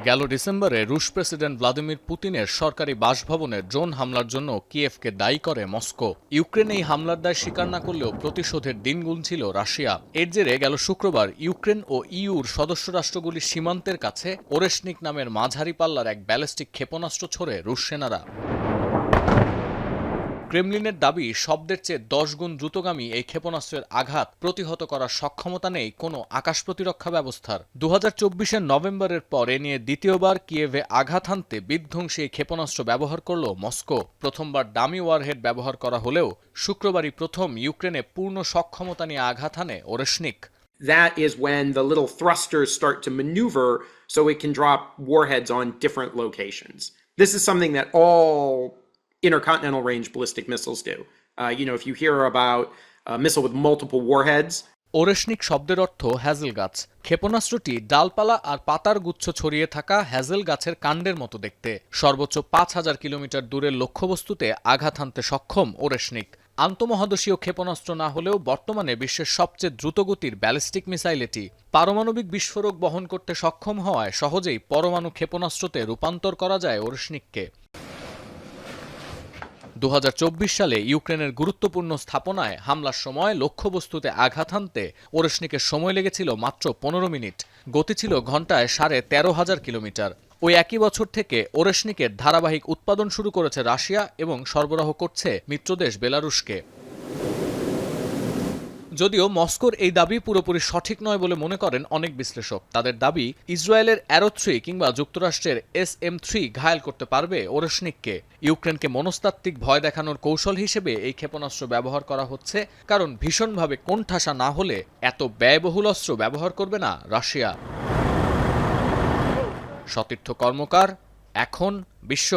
গেল ডিসেম্বরে রুশ প্রেসিডেন্ট ভ্লাদিমির পুতিনের সরকারি বাসভবনে ড্রোন হামলার জন্য কিয়েভকে দায়ী করে মস্কো। ইউক্রেন এই হামলার দায় স্বীকার না করলেও প্রতিশোধের দিন গুনছিল রাশিয়া। এর জেরে গেল শুক্রবার ইউক্রেন ও ইইউর সদস্য রাষ্ট্রগুলির সীমান্তের কাছে ওরেশনিক নামের মাঝারি পাল্লার এক ব্যালিস্টিক ক্ষেপণাস্ত্র ছোড়ে রুশ সেনারা। ক্রেমলিনের দাবি শব্দের চেয়ে 10 গুণ দ্রুতগামী এই ক্ষেপণাস্ত্রের আঘাত প্রতিহত করার সক্ষমতা নেই কোনো আকাশ প্রতিরক্ষা ব্যবস্থার। 2024-এর নভেম্বরের পর এ নিয়ে দ্বিতীয়বার কিয়েভে আঘাত হানতে বিধ্বংসী এই ক্ষেপণাস্ত্র ব্যবহার করল মস্কো। প্রথমবার ডামি ওয়ারহেড ব্যবহার করা হলেও শুক্রবারই প্রথম ইউক্রেনে পূর্ণ সক্ষমতা নিয়ে আঘাত হানে Oreshnik. That is when the little thrusters start to maneuver so it can drop warheads on different locations. This is something that all intercontinental range ballistic missiles do. If you hear about a missile with multiple warheads. Oreshnik শব্দের অর্থ hazel গাছ। ক্ষেপণাস্ত্রটি ডালপালা আর পাতার গুচ্ছ ছড়িয়ে থাকা hazel গাছের কাণ্ডের মতো দেখতে। সর্বোচ্চ 5000 কিলোমিটার দূরের লক্ষ্যবস্তুতে আঘাত হানতে সক্ষম ওরেশনিক। আন্তঃমহাদেশীয় ক্ষেপণাস্ত্র না হলেও বর্তমানে বিশ্বের সবচেয়ে দ্রুতগতির ব্যালিস্টিক মিসাইল এটি। পারমাণবিক বিস্ফোরক বহন করতে সক্ষম হওয়ায় সহজেই পরমাণু ক্ষেপণাস্ত্রতে রূপান্তর করা যায় ওরেশনিককে। 2024 সালে ইউক্রেনের গুরুত্বপূর্ণ স্থাপনায় হামলার সময় লক্ষ্যবস্তুতে আঘাত হানতে ওরেশনিকের সময় লেগেছিল মাত্র 15 মিনিট। গতি ছিল ঘণ্টায় 13,500 কিলোমিটার। ওই একই বছর থেকে ওরেশনিকের ধারাবাহিক উৎপাদন শুরু করেছে রাশিয়া এবং সরবরাহ করছে মিত্রদেশ বেলারুশকে। যদিও মস্কোর এই দাবি পুরোপুরি সঠিক নয় বলে মনে করেন অনেক বিশ্লেষক। তাদের দাবি ইসরায়েলের অ্যারো 3 কিংবা যুক্তরাষ্ট্রের SM-3 ঘায়েল করতে পারবে ওরেশনিককে। ইউক্রেনকে মনস্তাত্ত্বিক ভয় দেখানোর কৌশল হিসেবে এই ক্ষেপণাস্ত্র ব্যবহার করা হচ্ছে, কারণ ভীষণভাবে কোণঠাসা না হলে এত ব্যয়বহুল অস্ত্র ব্যবহার করবে না রাশিয়া। সতীর্থ কর্মকার, এখন বিশ্ব।